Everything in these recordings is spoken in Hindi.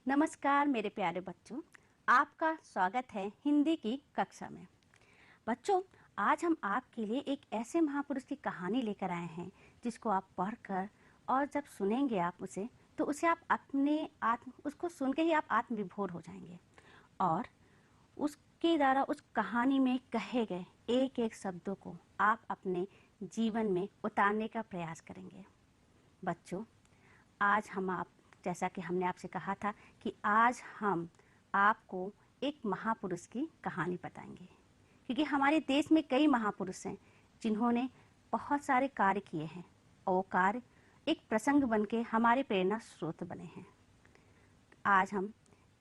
नमस्कार मेरे प्यारे बच्चों, आपका स्वागत है हिंदी की कक्षा में। बच्चों, आज हम आपके लिए एक ऐसे महापुरुष की कहानी लेकर आए हैं जिसको आप पढ़कर और जब सुनेंगे आप उसे तो उसे आप अपने उसको सुन के ही आप आत्मविभोर हो जाएंगे और उसके द्वारा उस कहानी में कहे गए एक एक शब्दों को आप अपने जीवन में उतारने का प्रयास करेंगे। बच्चों, आज जैसा कि हमने आपसे कहा था कि आज हम आपको एक महापुरुष की कहानी बताएंगे, क्योंकि हमारे देश में कई महापुरुष हैं जिन्होंने बहुत सारे कार्य किए हैं और वो कार्य एक प्रसंग बन के हमारे प्रेरणा स्रोत बने हैं। आज हम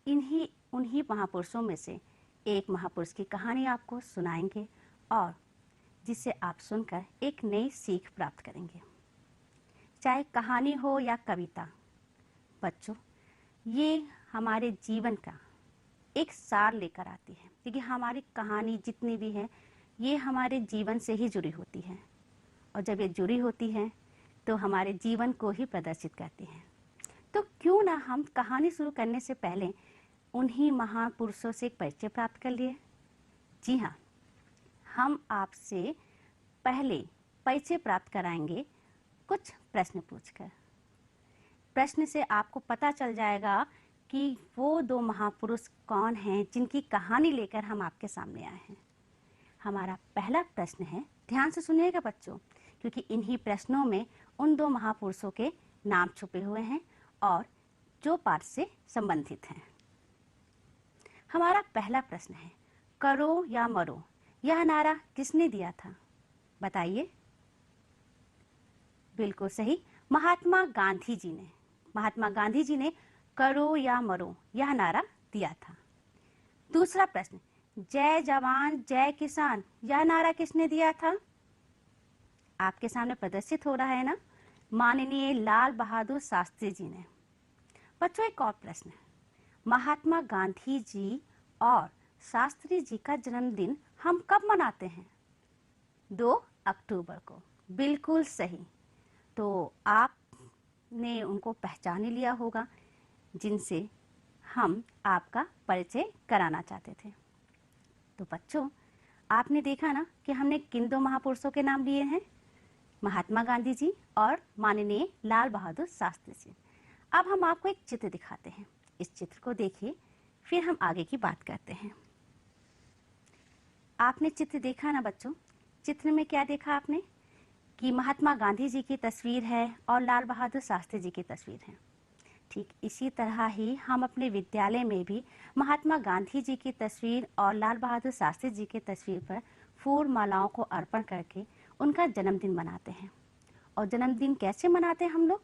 उन्हीं महापुरुषों में से एक महापुरुष की कहानी आपको सुनाएंगे और जिससे आप सुनकर एक नई सीख प्राप्त करेंगे। चाहे कहानी हो या कविता, बच्चों ये हमारे जीवन का एक सार लेकर आती है, क्योंकि हमारी कहानी जितनी भी है ये हमारे जीवन से ही जुड़ी होती है और जब ये जुड़ी होती है तो हमारे जीवन को ही प्रदर्शित करती है। तो क्यों ना हम कहानी शुरू करने से पहले उन्हीं महापुरुषों से एक परिचय प्राप्त कर लिए। जी हाँ, हम आपसे पहले परिचय प्राप्त कराएंगे कुछ प्रश्न पूछकर। प्रश्न से आपको पता चल जाएगा कि वो दो महापुरुष कौन हैं जिनकी कहानी लेकर हम आपके सामने आए हैं। हमारा पहला प्रश्न है, ध्यान से सुनिएगा बच्चों, क्योंकि इन्हीं प्रश्नों में उन दो महापुरुषों के नाम छुपे हुए हैं और जो पाठ से संबंधित हैं। हमारा पहला प्रश्न है, करो या मरो यह नारा किसने दिया था? बताइए। बिल्कुल सही, महात्मा गांधी जी ने। महात्मा गांधी जी ने करो या मरो यह नारा दिया था। दूसरा प्रश्न, जय जवान जय किसान यह नारा किसने दिया था? आपके सामने प्रदर्शित हो रहा है ना, माननीय लाल बहादुर शास्त्री जी ने। बच्चों, एक और प्रश्न है, महात्मा गांधी जी और शास्त्री जी का जन्मदिन हम कब मनाते हैं? 2 अक्टूबर को। बिल्कुल सही। तो आपने उनको पहचान लिया होगा जिनसे हम आपका परिचय कराना चाहते थे। तो बच्चों, आपने देखा ना कि हमने किन दो महापुरुषों के नाम लिए हैं? महात्मा गांधी जी और माननीय लाल बहादुर शास्त्री जी। अब हम आपको एक चित्र दिखाते हैं, इस चित्र को देखिए, फिर हम आगे की बात करते हैं। आपने चित्र देखा ना बच्चों? चित्र में क्या देखा आपने कि महात्मा गांधी जी की तस्वीर है और लाल बहादुर शास्त्री जी की तस्वीर है। ठीक इसी तरह ही हम अपने विद्यालय में भी महात्मा गांधी जी की तस्वीर और लाल बहादुर शास्त्री जी की तस्वीर पर फूल मालाओं को अर्पण करके उनका जन्मदिन मनाते हैं। और जन्मदिन कैसे मनाते हैं हम लोग?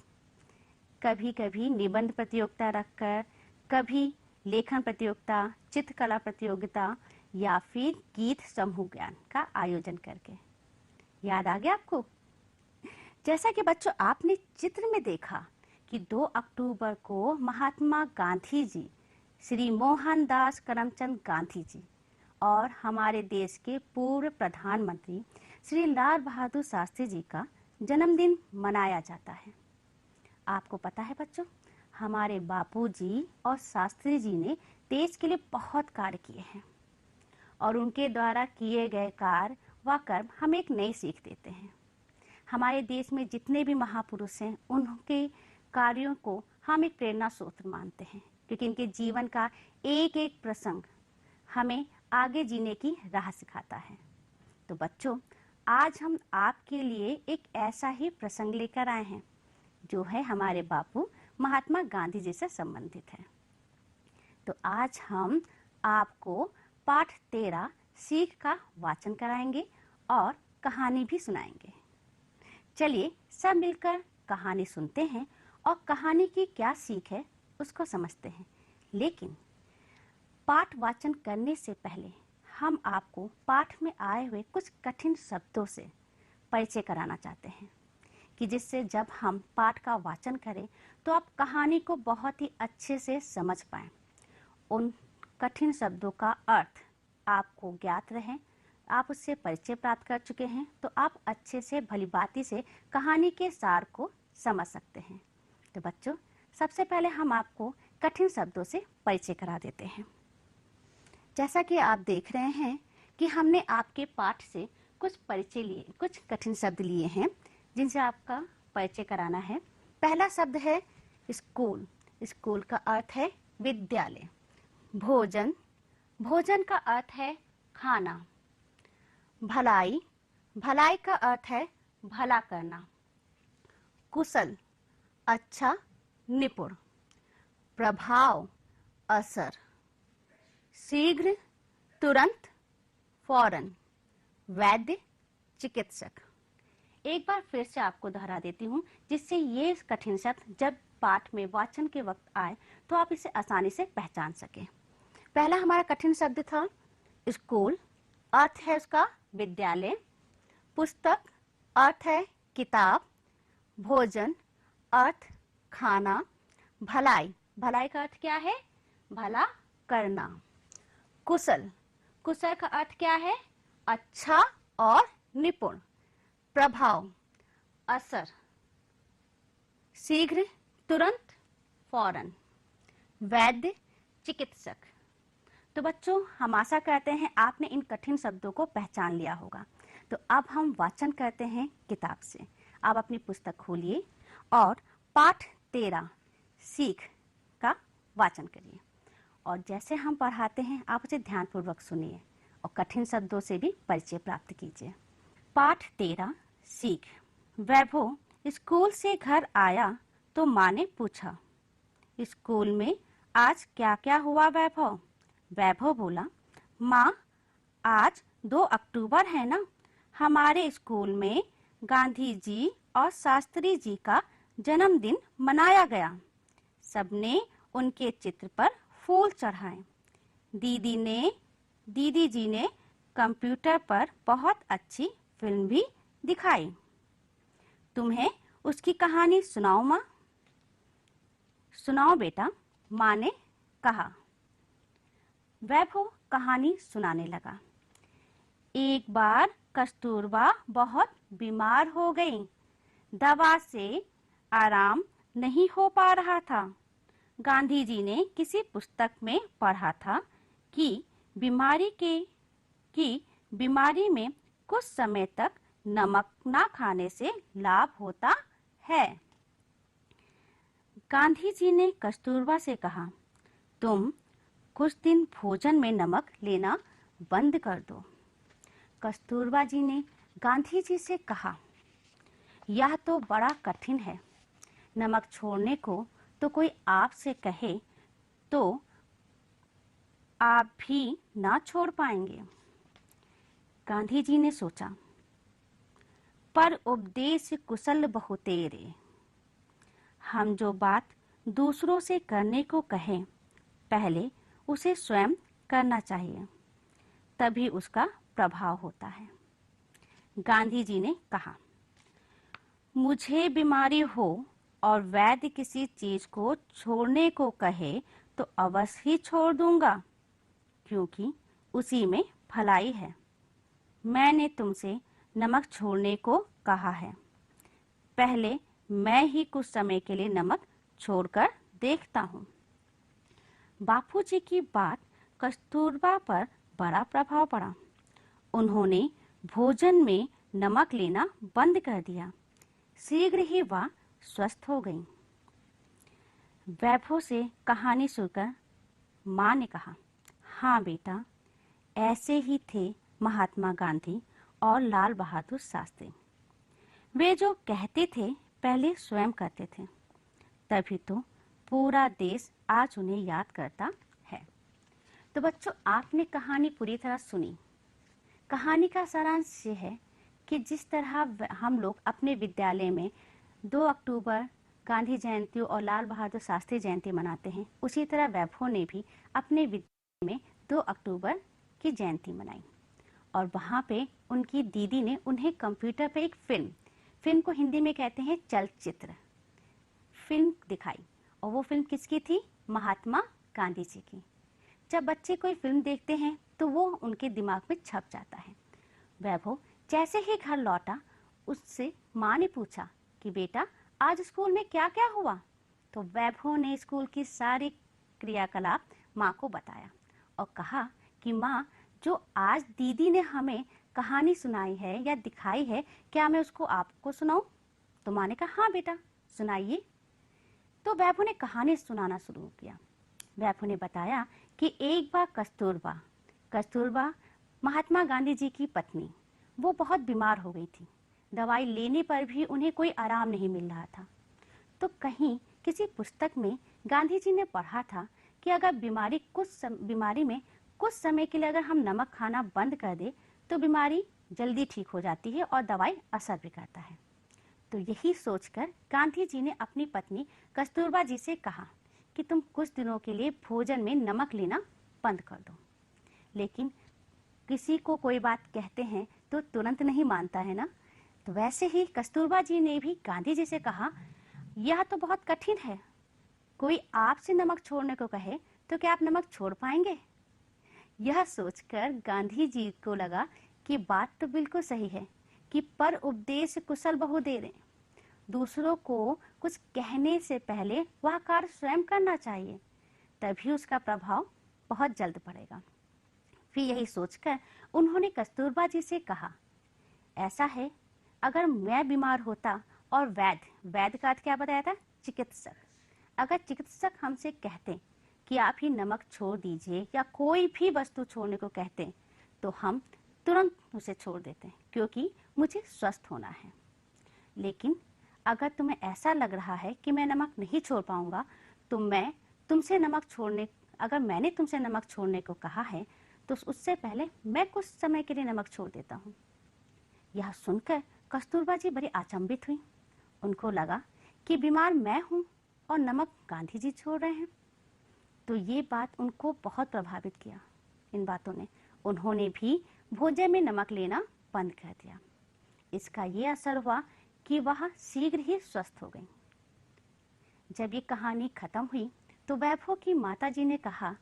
कभी कभी निबंध प्रतियोगिता रखकर, कभी लेखन प्रतियोगिता, चित्रकला प्रतियोगिता या फिर गीत समूह ज्ञान का आयोजन करके। याद आ गया आपको? जैसा कि बच्चों आपने चित्र में देखा कि 2 अक्टूबर को महात्मा गांधी जी, श्री मोहनदास करमचंद गांधी जी और हमारे देश के पूर्व प्रधानमंत्री श्री लाल बहादुर शास्त्री जी का जन्मदिन मनाया जाता है। आपको पता है बच्चों, हमारे बापूजी और शास्त्री जी ने देश के लिए बहुत कार्य किए हैं और उनके द्वारा किए गए कार्य व कर्म हमें एक नई सीख देते हैं। हमारे देश में जितने भी महापुरुष हैं उनके कार्यों को हम एक प्रेरणा स्रोत मानते हैं, क्योंकि इनके जीवन का एक एक प्रसंग हमें आगे जीने की राह सिखाता है। तो बच्चों, आज हम आपके लिए एक ऐसा ही प्रसंग लेकर आए हैं जो है हमारे बापू महात्मा गांधी जी से संबंधित है। तो आज हम आपको पाठ 13 सीख का वाचन कराएंगे और कहानी भी सुनाएंगे। चलिए सब मिलकर कहानी सुनते हैं और कहानी की क्या सीख है उसको समझते हैं। लेकिन पाठ वाचन करने से पहले हम आपको पाठ में आए हुए कुछ कठिन शब्दों से परिचय कराना चाहते हैं, कि जिससे जब हम पाठ का वाचन करें तो आप कहानी को बहुत ही अच्छे से समझ पाएं। उन कठिन शब्दों का अर्थ आपको ज्ञात रहे, आप उससे परिचय प्राप्त कर चुके हैं, तो आप अच्छे से भलीभांति से कहानी के सार को समझ सकते हैं। तो बच्चों, सबसे पहले हम आपको कठिन शब्दों से परिचय करा देते हैं। जैसा कि आप देख रहे हैं कि हमने आपके पाठ से कुछ परिचय लिए, कुछ कठिन शब्द लिए हैं जिनसे आपका परिचय कराना है। पहला शब्द है स्कूल। स्कूल का अर्थ है विद्यालय। भोजन, भोजन का अर्थ है खाना। भलाई, भलाई का अर्थ है भला करना। कुशल, अच्छा, निपुण। प्रभाव, असर। शीघ्र, तुरंत, फौरन। वैद्य, चिकित्सक। एक बार फिर से आपको दोहरा देती हूँ जिससे ये कठिन शब्द जब पाठ में वाचन के वक्त आए तो आप इसे आसानी से पहचान सकें। पहला हमारा कठिन शब्द था स्कूल, अर्थ है उसका विद्यालय। पुस्तक, अर्थ है किताब। भोजन, अर्थ खाना। भलाई, भलाई का अर्थ क्या है? भला करना। कुशल, कुशल का अर्थ क्या है? अच्छा और निपुण। प्रभाव, असर। शीघ्र, तुरंत, फौरन। वैद्य, चिकित्सक। तो बच्चों, हम आशा करते हैं आपने इन कठिन शब्दों को पहचान लिया होगा। तो अब हम वाचन करते हैं किताब से। आप अपनी पुस्तक खोलिए और पाठ 13 सीख का वाचन करिए और जैसे हम पढ़ाते हैं आप उसे ध्यानपूर्वक सुनिए और कठिन शब्दों से भी परिचय प्राप्त कीजिए। पाठ 13 सीख। वैभव स्कूल से घर आया तो माँ ने पूछा, स्कूल में आज क्या क्या हुआ वैभव? वैभव बोला, माँ आज 2 अक्टूबर है ना, हमारे स्कूल में गांधी जी और शास्त्री जी का जन्मदिन मनाया गया। सबने उनके चित्र पर फूल चढ़ाए। दीदी जी ने कंप्यूटर पर बहुत अच्छी फिल्म भी दिखाई। तुम्हें उसकी कहानी सुनाओ माँ? सुनाओ बेटा, माँ ने कहा। वैभव कहानी सुनाने लगा। एक बार कस्तूरबा बहुत बीमार हो गई। दवा से आराम नहीं हो पा रहा था। गांधी जी ने किसी पुस्तक में पढ़ा था कि बीमारी में कुछ समय तक नमक ना खाने से लाभ होता है। गांधी जी ने कस्तूरबा से कहा, तुम कुछ दिन भोजन में नमक लेना बंद कर दो। कस्तूरबा जी ने गांधी जी से कहा, यह तो बड़ा कठिन है। नमक छोड़ने को तो कोई आपसे कहे तो आप भी ना छोड़ पाएंगे। गांधी जी ने सोचा, पर उपदेश कुशल बहुतेरे। हम जो बात दूसरों से करने को कहें, पहले उसे स्वयं करना चाहिए, तभी उसका प्रभाव होता है। गांधी जी ने कहा, मुझे बीमारी हो और वैद्य किसी चीज को छोड़ने को कहे तो अवश्य ही छोड़ दूंगा, क्योंकि उसी में भलाई है। मैंने तुमसे नमक छोड़ने को कहा है। पहले मैं ही कुछ समय के लिए नमक छोड़कर देखता हूँ। बापूजी की बात कस्तूरबा पर बड़ा प्रभाव पड़ा। उन्होंने भोजन में नमक लेना बंद कर दिया। शीघ्र ही वह स्वस्थ हो गई। वैभव से कहानी सुनकर माँ ने कहा, हाँ बेटा, ऐसे ही थे महात्मा गांधी और लाल बहादुर शास्त्री। वे जो कहते थे पहले स्वयं करते थे, तभी तो पूरा देश आज उन्हें याद करता है। तो बच्चों, आपने कहानी पूरी तरह सुनी। कहानी का सारांश ये है कि जिस तरह हम लोग अपने विद्यालय में 2 अक्टूबर गांधी जयंती और लाल बहादुर शास्त्री जयंती मनाते हैं, उसी तरह वैभव ने भी अपने विद्यालय में 2 अक्टूबर की जयंती मनाई और वहाँ पे उनकी दीदी ने उन्हें कंप्यूटर पे एक फिल्म को हिंदी में कहते हैं चलचित्र, फिल्म दिखाई। और वो फिल्म किसकी थी? महात्मा गांधी जी की। जब बच्चे कोई फिल्म देखते हैं तो वो उनके दिमाग में छप जाता है। वैभव जैसे ही घर लौटा, उससे माँ ने पूछा कि बेटा आज स्कूल में क्या क्या हुआ? तो वैभव ने स्कूल की सारी क्रियाकलाप माँ को बताया और कहा कि माँ, जो आज दीदी ने हमें कहानी सुनाई है या दिखाई है, क्या मैं उसको आपको सुनाऊं? तो माँ ने कहा, हाँ बेटा, सुनाइए। तो वैभव ने कहानी सुनाना शुरू किया। वैभव ने बताया कि एक बार कस्तूरबा महात्मा गांधी जी की पत्नी, वो बहुत बीमार हो गई थी। दवाई लेने पर भी उन्हें कोई आराम नहीं मिल रहा था। तो कहीं किसी पुस्तक में गांधी जी ने पढ़ा था कि अगर बीमारी में कुछ समय के लिए अगर हम नमक खाना बंद कर दे तो बीमारी जल्दी ठीक हो जाती है और दवाई असर भी करता है। तो यही सोचकर गांधी जी ने अपनी पत्नी कस्तूरबा जी से कहा कि तुम कुछ दिनों के लिए भोजन में नमक लेना बंद कर दो। लेकिन किसी को कोई बात कहते हैं तो तुरंत नहीं मानता है ना। तो वैसे ही कस्तूरबा जी ने भी गांधी जी से कहा, यह तो बहुत कठिन है, कोई आपसे नमक छोड़ने को कहे तो क्या आप नमक छोड़ पाएंगे? यह सोचकर गांधी जी को लगा कि बात तो बिल्कुल सही है कि पर उपदेश कुशल बहु दे दें। दूसरों को कुछ कहने से पहले वह कार्य स्वयं करना चाहिए, तभी उसका प्रभाव बहुत जल्द पड़ेगा। फिर यही सोचकर उन्होंने कस्तूरबा जी से कहा, ऐसा है, अगर मैं बीमार होता और वैद्य का अर्थ क्या बताया था? चिकित्सक। अगर चिकित्सक हमसे कहते कि आप ही नमक छोड़ दीजिए या कोई भी वस्तु छोड़ने को कहते तो हम तुरंत उसे छोड़ देते क्योंकि मुझे स्वस्थ होना है। लेकिन अगर तुम्हें ऐसा लग रहा है कि मैं नमक नहीं छोड़ पाऊंगा तो मैंने तुमसे नमक छोड़ने को कहा है तो उससे पहले मैं कुछ समय के लिए नमक छोड़ देता हूँ। यह सुनकर कस्तूरबा जी बड़ी अचंभित हुई। उनको लगा कि बीमार मैं हूँ और नमक गांधी जी छोड़ रहे हैं। तो ये बात उनको बहुत प्रभावित किया। इन बातों ने उन्होंने भी भोजन में नमक लेना बंद कर दिया। इसका ये असर हुआ कि वह शीघ्र ही स्वस्थ हो गई। जब ये कहानी खत्म हुई तो वैभव की माताजी ने कहा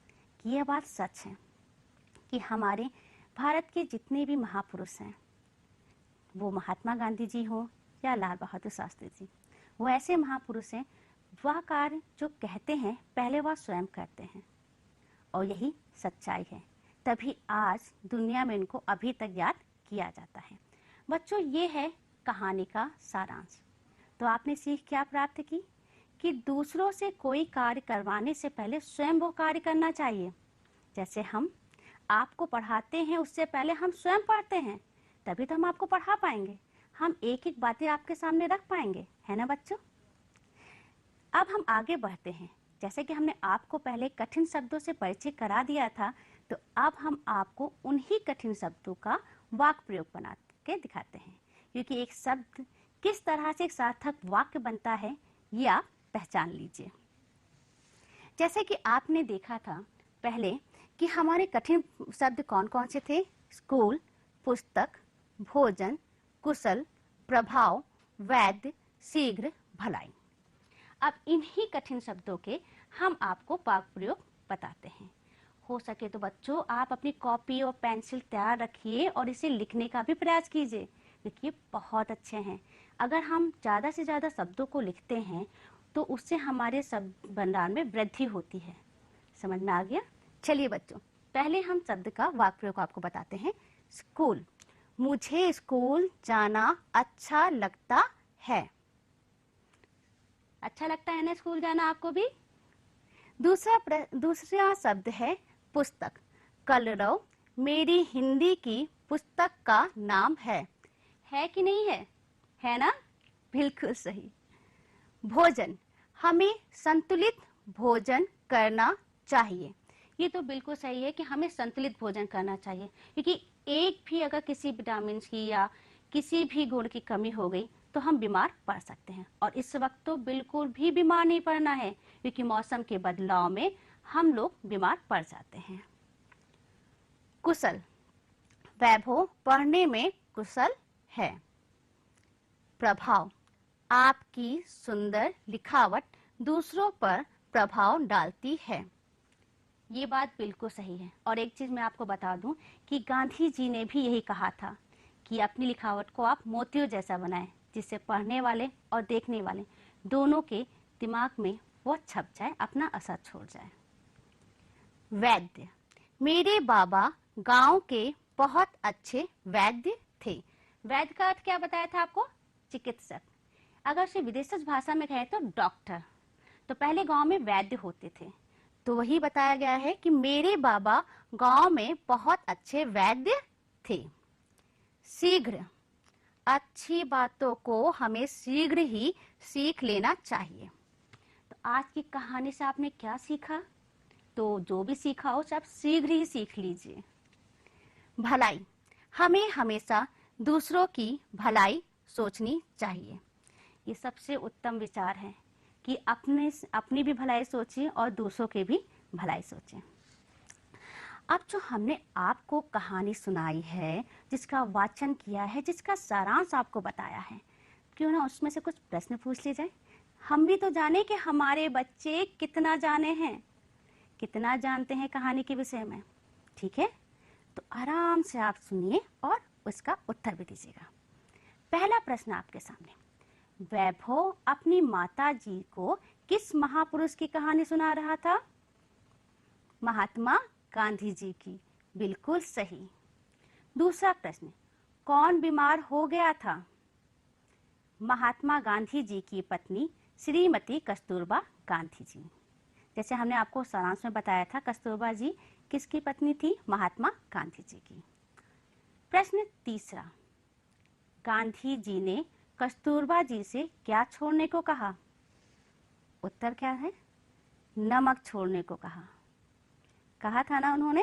कि यह बात सच है कि हमारे भारत के जितने भी महापुरुष हैं, वो महात्मा गांधी जी हो या लाल बहादुर शास्त्री जी, वो ऐसे महापुरुष हैं, वह कार्य जो कहते हैं पहले वह स्वयं करते हैं और यही सच्चाई है। तभी आज दुनिया में इनको अभी तक याद किया जाता है। बच्चों, ये है कहानी का सारांश। तो आपने सीख क्या प्राप्त की कि दूसरों से कोई कार्य करवाने से पहले स्वयं वो कार्य करना चाहिए। जैसे हम आपको पढ़ाते हैं उससे पहले हम स्वयं पढ़ते हैं, तभी तो हम आपको पढ़ा पाएंगे, हम एक एक बातें आपके सामने रख पाएंगे, है ना बच्चों। अब हम आगे बढ़ते हैं। जैसे कि हमने आपको पहले कठिन शब्दों से परिचय करा दिया था, तो अब हम आपको उन्हीं कठिन शब्दों का वाक्य प्रयोग बना के दिखाते हैं, क्योंकि एक शब्द किस तरह से एक सार्थक वाक्य बनता है ये आप पहचान लीजिए। जैसे कि आपने देखा था पहले कि हमारे कठिन शब्द कौन कौन से थे? स्कूल, पुस्तक, भोजन, कुशल, प्रभाव, वैद्य, शीघ्र, भलाई। अब इन्हीं कठिन शब्दों के हम आपको वाक्य प्रयोग बताते हैं। हो सके तो बच्चों आप अपनी कॉपी और पेंसिल तैयार रखिए और इसे लिखने का भी प्रयास कीजिए, क्योंकि बहुत अच्छे हैं। अगर हम ज़्यादा से ज़्यादा शब्दों को लिखते हैं तो उससे हमारे शब्द भंडार में वृद्धि होती है। समझ में आ गया? चलिए बच्चों, पहले हम शब्द का वाक्य प्रयोग आपको बताते हैं। स्कूल, मुझे स्कूल जाना अच्छा लगता है। अच्छा लगता है ना स्कूल जाना आपको भी? दूसरा शब्द है पुस्तक। कलरव मेरी हिंदी की पुस्तक का नाम है कि नहीं है? है ना? बिल्कुल सही। भोजन, हमें संतुलित भोजन करना चाहिए। ये तो बिल्कुल सही है कि हमें संतुलित भोजन करना चाहिए, क्योंकि एक भी अगर किसी विटामिन की या किसी भी गुण की कमी हो गई तो हम बीमार पड़ सकते हैं। और इस वक्त तो बिल्कुल भी बीमार नहीं पड़ना है, क्योंकि मौसम के बदलाव में हम लोग बीमार पड़ जाते हैं। कुशल, वैभव पढ़ने में कुशल है। प्रभाव, आपकी सुंदर लिखावट दूसरों पर प्रभाव डालती है। ये बात बिल्कुल सही है। और एक चीज मैं आपको बता दूं कि गांधी जी ने भी यही कहा था कि अपनी लिखावट को आप मोतियों जैसा बनाएं, जिससे पढ़ने वाले और देखने वाले दोनों के दिमाग में वो छप जाए, अपना असर छोड़ जाए। वैद्य, मेरे बाबा गांव के बहुत अच्छे वैद्य थे। वैद्य का अर्थ क्या बताया था आपको? चिकित्सक। अगर से विदेशी भाषा में कहें तो डॉक्टर। तो पहले गांव में वैद्य होते थे, तो वही बताया गया है कि मेरे बाबा गांव में बहुत अच्छे वैद्य थे। शीघ्र, अच्छी बातों को हमें शीघ्र ही सीख लेना चाहिए। तो आज की कहानी से आपने क्या सीखा? तो जो भी सीखा हो सब शीघ्र ही सीख लीजिए। भलाई, हमें हमेशा दूसरों की भलाई सोचनी चाहिए। ये सबसे उत्तम विचार है कि अपनी भी भलाई सोचिए और दूसरों की भी भलाई सोचें। अब जो हमने आपको कहानी सुनाई है, जिसका वाचन किया है, जिसका सारांश आपको बताया है, क्यों ना उसमें से कुछ प्रश्न पूछ लिए जाए। हम भी तो जाने कि हमारे बच्चे कितना जाने हैं, कितना जानते हैं कहानी के विषय में। ठीक है, तो आराम से आप सुनिए और उसका उत्तर भी दीजिएगा। पहला प्रश्न आपके सामने, वैभव अपनी माता जी को किस महापुरुष की कहानी सुना रहा था? महात्मा गांधी जी की। बिल्कुल सही। दूसरा प्रश्न, कौन बीमार हो गया था? महात्मा गांधी जी की पत्नी श्रीमती कस्तूरबा गांधी जी। जैसे हमने आपको सारांश में बताया था, कस्तूरबा जी किसकी पत्नी थी? महात्मा गांधी जी की। प्रश्न तीसरा, गांधी जी ने कस्तूरबा जी से क्या छोड़ने को कहा? उत्तर क्या है? नमक छोड़ने को कहा था ना उन्होंने।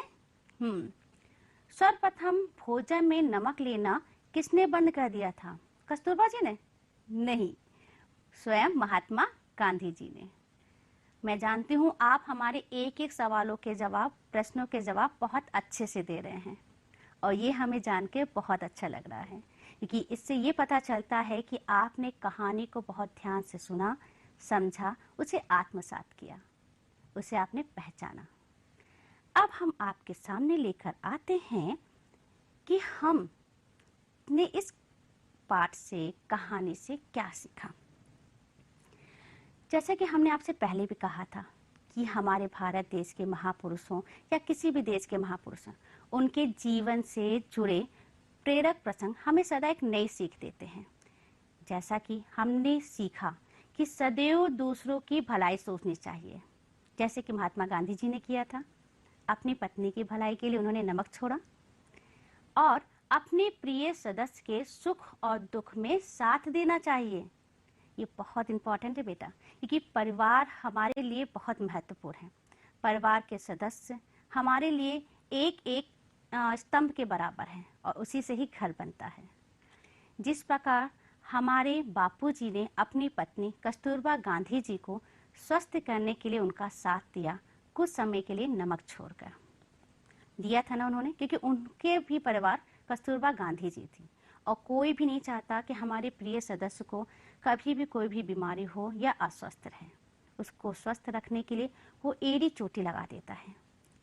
सर्वप्रथम भोजन में नमक लेना किसने बंद कर दिया था? कस्तूरबा जी ने? नहीं, स्वयं महात्मा गांधी जी ने। मैं जानती हूँ आप हमारे एक एक सवालों के जवाब, प्रश्नों के जवाब बहुत अच्छे से दे रहे हैं और ये हमें जान के बहुत अच्छा लग रहा है, क्योंकि इससे ये पता चलता है कि आपने कहानी को बहुत ध्यान से सुना, समझा, उसे आत्मसात किया, उसे आपने पहचाना। अब हम आपके सामने लेकर आते हैं कि हमने इस पाठ से, कहानी से क्या सीखा। जैसा कि हमने आपसे पहले भी कहा था कि हमारे भारत देश के महापुरुषों या किसी भी देश के महापुरुषों, उनके जीवन से जुड़े प्रेरक प्रसंग हमें सदा एक नई सीख देते हैं। जैसा कि हमने सीखा कि सदैव दूसरों की भलाई सोचनी चाहिए, जैसे कि महात्मा गांधी जी ने किया था। अपनी पत्नी की भलाई के लिए उन्होंने नमक छोड़ा और अपने प्रिय सदस्य के सुख और दुख में साथ देना चाहिए। ये बहुत इंपॉर्टेंट है बेटा, क्योंकि परिवार हमारे लिए बहुत महत्वपूर्ण है। परिवार के सदस्य हमारे लिए एक एक स्तंभ के बराबर हैं और उसी से ही घर बनता है। जिस प्रकार हमारे बापूजी ने अपनी पत्नी कस्तूरबा गांधी जी को स्वस्थ करने के लिए उनका साथ दिया, कुछ समय के लिए नमक छोड़कर दिया था ना उन्होंने, क्योंकि उनके भी परिवार कस्तूरबा गांधी जी थी और कोई भी नहीं चाहता कि हमारे प्रिय सदस्य को कभी भी कोई भी बीमारी हो या अस्वस्थ रहे। उसको स्वस्थ रखने के लिए वो एड़ी चोटी लगा देता है।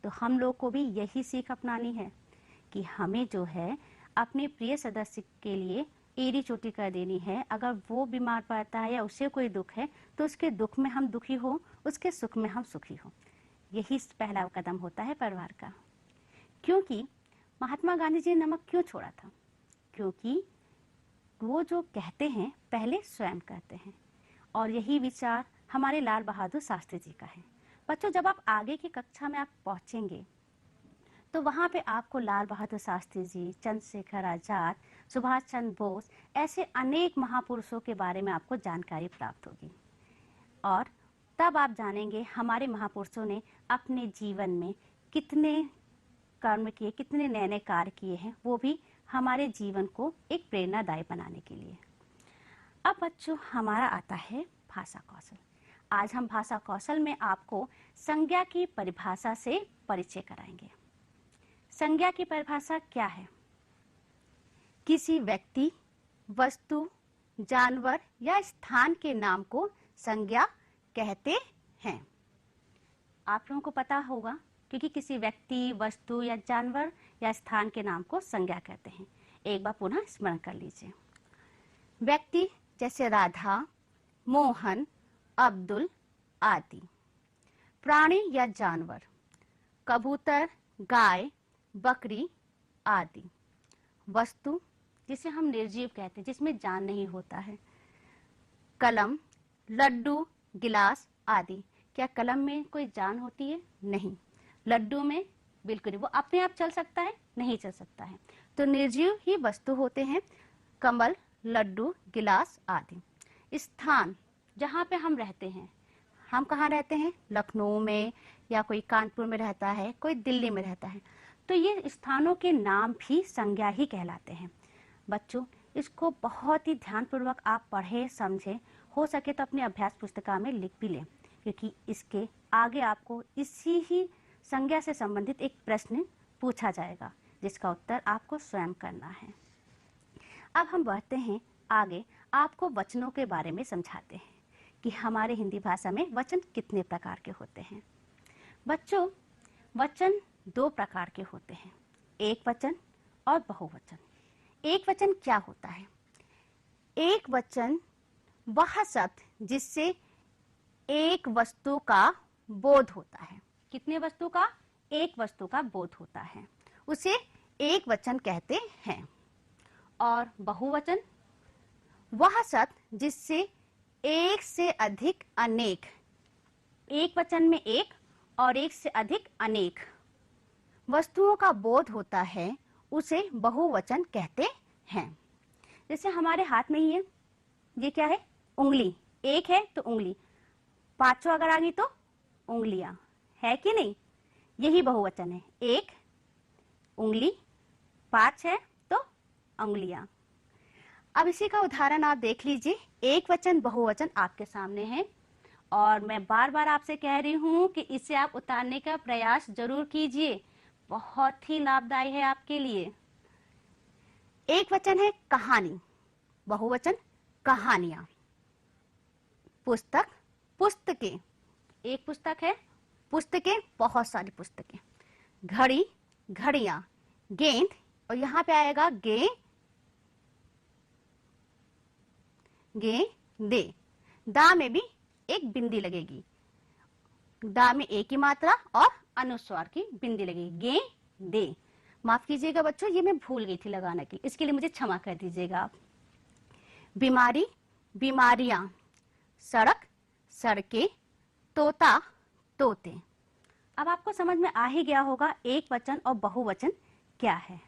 तो हम लोग को भी यही सीख अपनानी है कि हमें जो है अपने प्रिय सदस्य के लिए एड़ी चोटी कर देनी है। अगर वो बीमार पड़ता है या उसे कोई दुख है तो उसके दुख में हम दुखी हो, उसके सुख में हम सुखी हो। यही पहला कदम होता है परिवार का। क्योंकि महात्मा गांधी जी ने नमक क्यों छोड़ा था? क्योंकि वो जो कहते हैं पहले स्वयं कहते हैं, और यही विचार हमारे लाल बहादुर शास्त्री जी का है। बच्चों, जब आप आगे की कक्षा में आप पहुंचेंगे तो वहां पे आपको लाल बहादुर शास्त्री जी, चंद्रशेखर आजाद, सुभाष चंद्र बोस, ऐसे अनेक महापुरुषों के बारे में आपको जानकारी प्राप्त होगी और तब आप जानेंगे हमारे महापुरुषों ने अपने जीवन में कितने कर्म किए, कितने नए नए कार्य किए हैं, वो भी हमारे जीवन को एक प्रेरणादायी बनाने के लिए। अब बच्चों, हमारा आता है भाषा कौशल। आज हम भाषा कौशल में आपको संज्ञा की परिभाषा से परिचय कराएंगे। संज्ञा की परिभाषा क्या है? किसी व्यक्ति, वस्तु, जानवर या स्थान के नाम को संज्ञा कहते हैं। आप लोगों को पता होगा, क्योंकि किसी व्यक्ति, वस्तु या जानवर या स्थान के नाम को संज्ञा कहते हैं। एक बार पुनः स्मरण कर लीजिए। व्यक्ति जैसे राधा, मोहन, अब्दुल आदि। प्राणी या जानवर, कबूतर, गाय, बकरी आदि। वस्तु जिसे हम निर्जीव कहते हैं, जिसमें जान नहीं होता है। कलम, लड्डू, गिलास आदि। क्या कलम में कोई जान होती है? नहीं। लड्डू में बिल्कुल नहीं, वो अपने आप चल सकता है? नहीं चल सकता है। तो निर्जीव ही वस्तु होते हैं कमल, लड्डू, गिलास आदि। स्थान जहाँ पे हम रहते हैं, हम कहाँ रहते हैं? लखनऊ में, या कोई कानपुर में रहता है, कोई दिल्ली में रहता है, तो ये स्थानों के नाम भी संज्ञा ही कहलाते हैं। बच्चों, इसको बहुत ही ध्यानपूर्वक आप पढ़ें, समझें, हो सके तो अपनी अभ्यास पुस्तिका में लिख भी लें, क्योंकि इसके आगे आपको इसी ही संज्ञा से संबंधित एक प्रश्न पूछा जाएगा, जिसका उत्तर आपको स्वयं करना है। अब हम बढ़ते हैं आगे, आपको वचनों के बारे में समझाते हैं कि हमारे हिंदी भाषा में वचन कितने प्रकार के होते हैं। बच्चों, वचन दो प्रकार के होते हैं, एक वचन और बहुवचन। एक वचन क्या होता है? एक वचन वह शब्द जिससे एक वस्तु का बोध होता है। कितने वस्तु का? एक वस्तु का बोध होता है, उसे एक वचन कहते हैं। और बहुवचन वह शब्द जिससे एक से अधिक अनेक, एक वचन में एक और एक से अधिक अनेक वस्तुओं का बोध होता है, उसे बहुवचन कहते हैं। जैसे हमारे हाथ में ही है, ये क्या है? उंगली। एक है तो उंगली, पांचों अगर आ गई तो उंगलियां, है कि नहीं? यही बहुवचन है। एक उंगली, पांच है तो उंगलियां। अब इसी का उदाहरण आप देख लीजिए। एक वचन बहुवचन आपके सामने है, और मैं बार बार आपसे कह रही हूं कि इसे आप उतारने का प्रयास जरूर कीजिए, बहुत ही लाभदायी है आपके लिए। एक वचन है कहानी, बहुवचन कहानियां। पुस्तक, पुस्तकें, एक पुस्तक है, पुस्तकें बहुत सारी पुस्तकें। घड़ी, घड़ियां। गेंद, और यहां पे आएगा गेंदे। दा में भी एक बिंदी लगेगी, दा में एक ही मात्रा और अनुस्वार की बिंदी लगेगी, गेंदे। माफ कीजिएगा बच्चों, ये मैं भूल गई थी लगाने की, इसके लिए मुझे क्षमा कर दीजिएगा आप। बीमारी, बीमारियां। सड़क, सड़कें। तोता, तोते। अब आपको समझ में आ ही गया होगा एक वचन और बहुवचन क्या है।